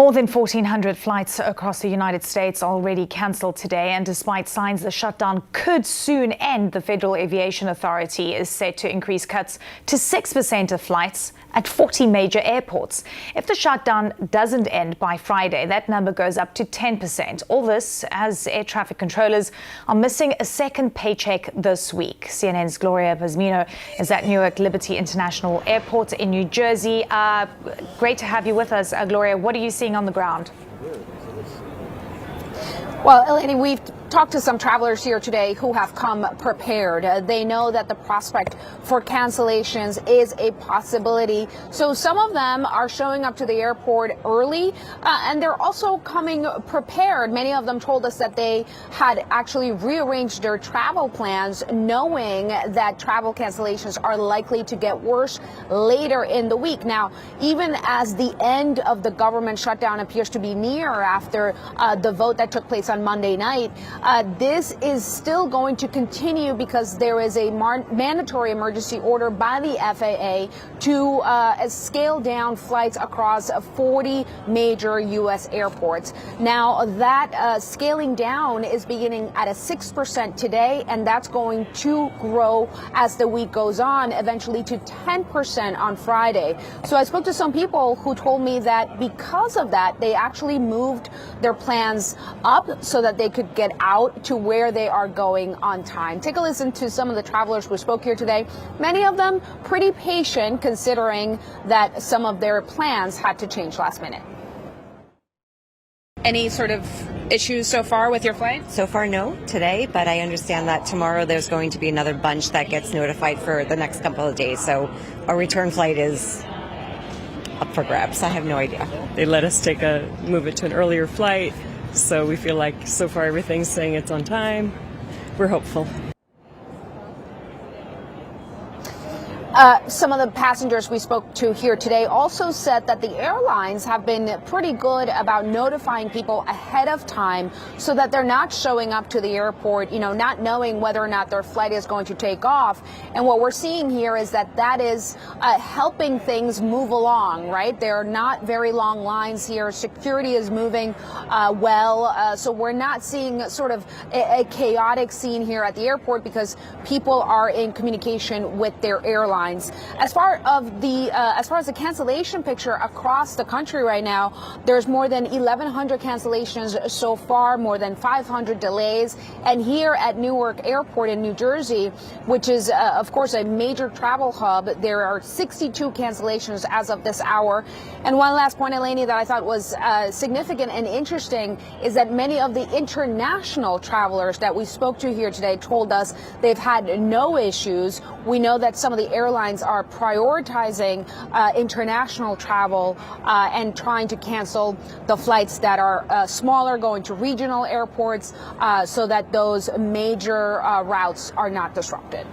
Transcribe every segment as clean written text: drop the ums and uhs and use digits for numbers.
More than 1,400 flights across the United States already cancelled today, and despite signs the shutdown could soon end, the Federal Aviation Authority is set to increase cuts to 6% of flights at 40 major airports. If the shutdown doesn't end by Friday, that number goes up to 10%. All this as air traffic controllers are missing a second paycheck this week. CNN's Gloria Pazmino is at Newark Liberty International Airport in New Jersey. Great to have you with us, Gloria. What are you seeing on the ground? Well, Eleni, we've talked to some travelers here today who have come prepared. They know that the prospect for cancellations is a possibility. So some of them are showing up to the airport early, and they're also coming prepared. Many of them told us that they had actually rearranged their travel plans, knowing that travel cancellations are likely to get worse later in the week. Now, even as the end of the government shutdown appears to be near after the vote that took place on Monday night, this is still going to continue because there is a mandatory emergency order by the FAA to scale down flights across 40 major U.S. airports. Now, that scaling down is beginning at a 6% today, and that's going to grow as the week goes on, eventually to 10% on Friday. So I spoke to some people who told me that because of that, they actually moved their plans up so that they could get out to where they are going on time. Take a listen to some of the travelers who spoke here today. Many of them pretty patient, considering that some of their plans had to change last minute. Any sort of issues so far with your flight? So far, no, today, but I understand that tomorrow there's going to be another bunch that gets notified for the next couple of days. So our return flight is up for grabs. I have no idea. They let us move it to an earlier flight. So we feel like so far everything's saying it's on time. We're hopeful. Some of the passengers we spoke to here today also said that the airlines have been pretty good about notifying people ahead of time so that they're not showing up to the airport, not knowing whether or not their flight is going to take off. And what we're seeing here is that is helping things move along, right? There are not very long lines here. Security is moving well. So we're not seeing sort of a chaotic scene here at the airport because people are in communication with their airlines. As far as the cancellation picture across the country right now, there's more than 1,100 cancellations so far, more than 500 delays. And here at Newark Airport in New Jersey, which is, of course, a major travel hub, there are 62 cancellations as of this hour. And one last point, Eleni, that I thought was significant and interesting is that many of the international travelers that we spoke to here today told us they've had no issues. We know that some of the airlines are prioritizing international travel and trying to cancel the flights that are smaller, going to regional airports, so that those major routes are not disrupted.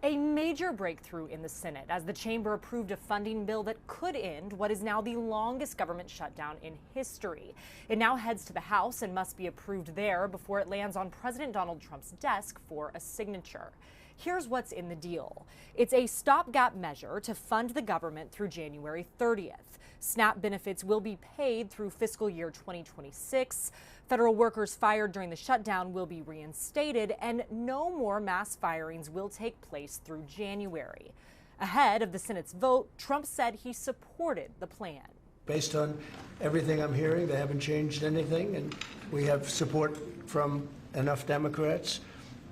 A major breakthrough in the Senate as the chamber approved a funding bill that could end what is now the longest government shutdown in history. It now heads to the House and must be approved there before it lands on President Donald Trump's desk for a signature. Here's what's in the deal. It's a stopgap measure to fund the government through January 30th. SNAP benefits will be paid through fiscal year 2026. Federal workers fired during the shutdown will be reinstated, and no more mass firings will take place through January. Ahead of the Senate's vote, Trump said he supported the plan. Based on everything I'm hearing, they haven't changed anything, and we have support from enough Democrats,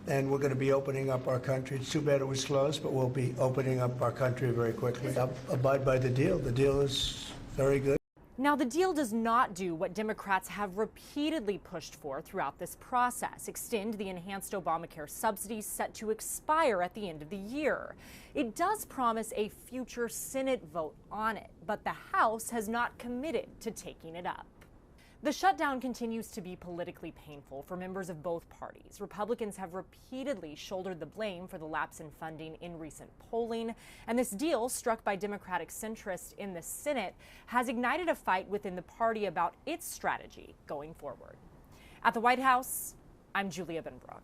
and we're going to be opening up our country. It's too bad it was closed, but we'll be opening up our country very quickly. I'll abide by the deal. The deal is very good. Now, the deal does not do what Democrats have repeatedly pushed for throughout this process: extend the enhanced Obamacare subsidies set to expire at the end of the year. It does promise a future Senate vote on it, but the House has not committed to taking it up. The shutdown continues to be politically painful for members of both parties. Republicans have repeatedly shouldered the blame for the lapse in funding in recent polling, and this deal, struck by Democratic centrists in the Senate, has ignited a fight within the party about its strategy going forward. At the White House, I'm Julia Benbrook.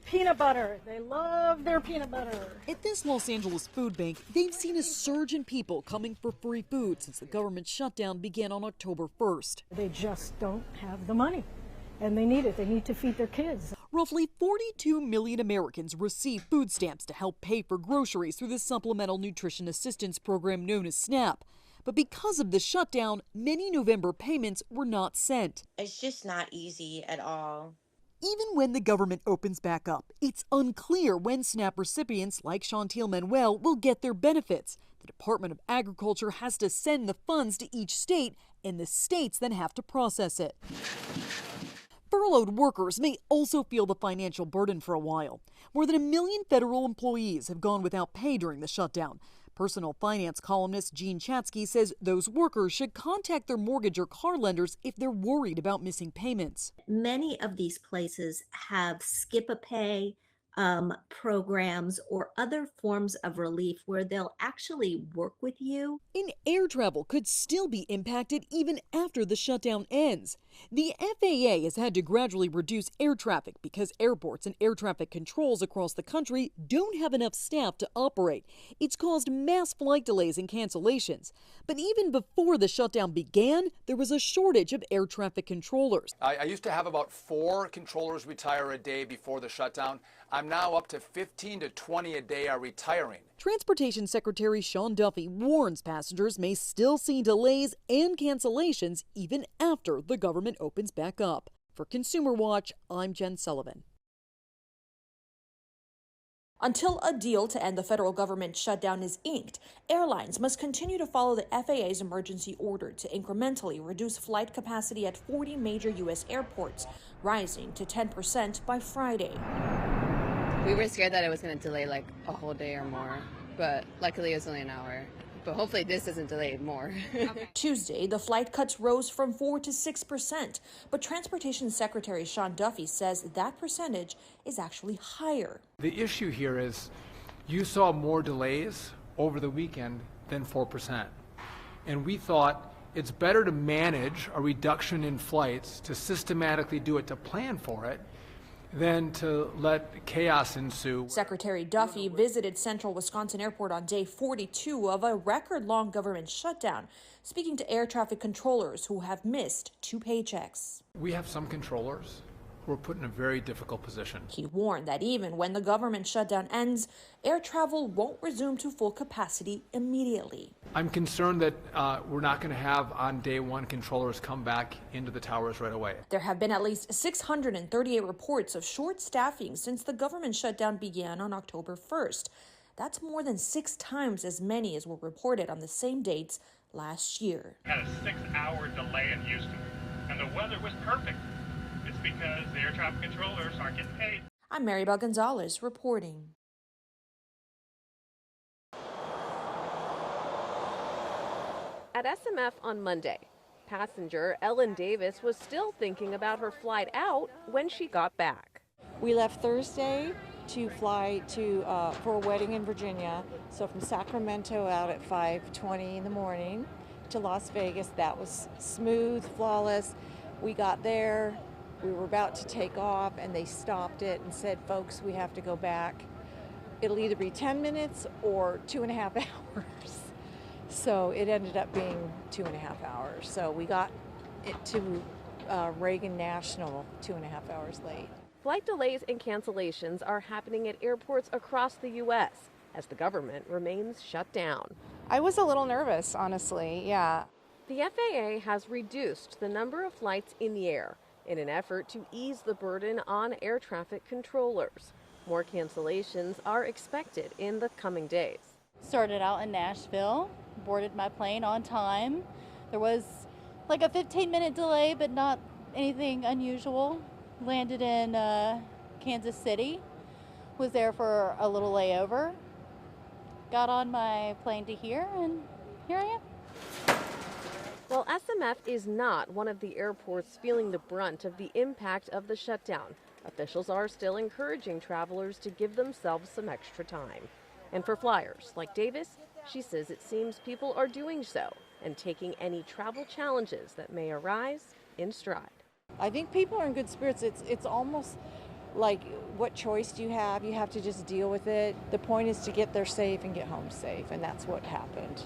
Peanut butter. They love their peanut butter. At this Los Angeles food bank, they've seen a surge in people coming for free food since the government shutdown began on October 1st. They just don't have the money, and they need it. They need to feed their kids. Roughly 42 million Americans receive food stamps to help pay for groceries through the Supplemental Nutrition Assistance Program known as SNAP. But because of the shutdown, many November payments were not sent. It's just not easy at all. Even when the government opens back up, it's unclear when SNAP recipients like Chantil Manuel will get their benefits. The Department of Agriculture has to send the funds to each state, and the states then have to process it. Furloughed workers may also feel the financial burden for a while. More than 1 million federal employees have gone without pay during the shutdown. Personal finance columnist Jean Chatzky says those workers should contact their mortgage or car lenders if they're worried about missing payments. Many of these places have skip-a-pay programs or other forms of relief where they'll actually work with you. And air travel could still be impacted even after the shutdown ends. The FAA has had to gradually reduce air traffic because airports and air traffic controls across the country don't have enough staff to operate. It's caused mass flight delays and cancellations. But even before the shutdown began, there was a shortage of air traffic controllers. I used to have about 4 controllers retire a day before the shutdown. I'm now up to 15 to 20 a day are retiring. Transportation Secretary Sean Duffy warns passengers may still see delays and cancellations even after the government opens back up. For Consumer Watch, I'm Jen Sullivan. Until a deal to end the federal government shutdown is inked, airlines must continue to follow the FAA's emergency order to incrementally reduce flight capacity at 40 major U.S. airports, rising to 10% by Friday. We were scared that it was going to delay like a whole day or more, but luckily it was only an hour. But hopefully this doesn't delay it more. Tuesday, the flight cuts rose from 4 to 6%, but Transportation Secretary Sean Duffy says that percentage is actually higher. The issue here is you saw more delays over the weekend than 4%. And we thought it's better to manage a reduction in flights, to systematically do it, to plan for it, than to let chaos ensue. Secretary Duffy visited Central Wisconsin Airport on day 42 of a record-long government shutdown, speaking to air traffic controllers who have missed 2 paychecks. We have some controllers who are put in a very difficult position. He warned that even when the government shutdown ends, air travel won't resume to full capacity immediately. I'm concerned that we're not going to have on day one controllers come back into the towers right away. There have been at least 638 reports of short staffing since the government shutdown began on October 1st. That's more than 6 times as many as were reported on the same dates last year. We had a 6-hour delay in Houston, and the weather was perfect. It's because the air traffic controllers aren't getting paid. I'm Maribel Gonzalez reporting. At SMF on Monday, passenger Ellen Davis was still thinking about her flight out when she got back. We left Thursday to fly to for a wedding in Virginia. So from Sacramento out at 5:20 in the morning to Las Vegas. That was smooth, flawless. We got there. We were about to take off, and they stopped it and said, folks, we have to go back. It'll either be 10 minutes or 2.5 hours. So it ended up being 2.5 hours. So we got it to Reagan National 2.5 hours late. Flight delays and cancellations are happening at airports across the U.S. as the government remains shut down. I was a little nervous, honestly, yeah. The FAA has reduced the number of flights in the air in an effort to ease the burden on air traffic controllers. More cancellations are expected in the coming days. Started out in Nashville, boarded my plane on time. There was like a 15-minute delay, but not anything unusual. Landed in Kansas City, was there for a little layover. Got on my plane to here, and here I am. While SMF is not one of the airports feeling the brunt of the impact of the shutdown, officials are still encouraging travelers to give themselves some extra time. And for flyers like Davis, she says it seems people are doing so and taking any travel challenges that may arise in stride. I think people are in good spirits. It's almost like what choice do you have? You have to just deal with it. The point is to get there safe and get home safe, and that's what happened.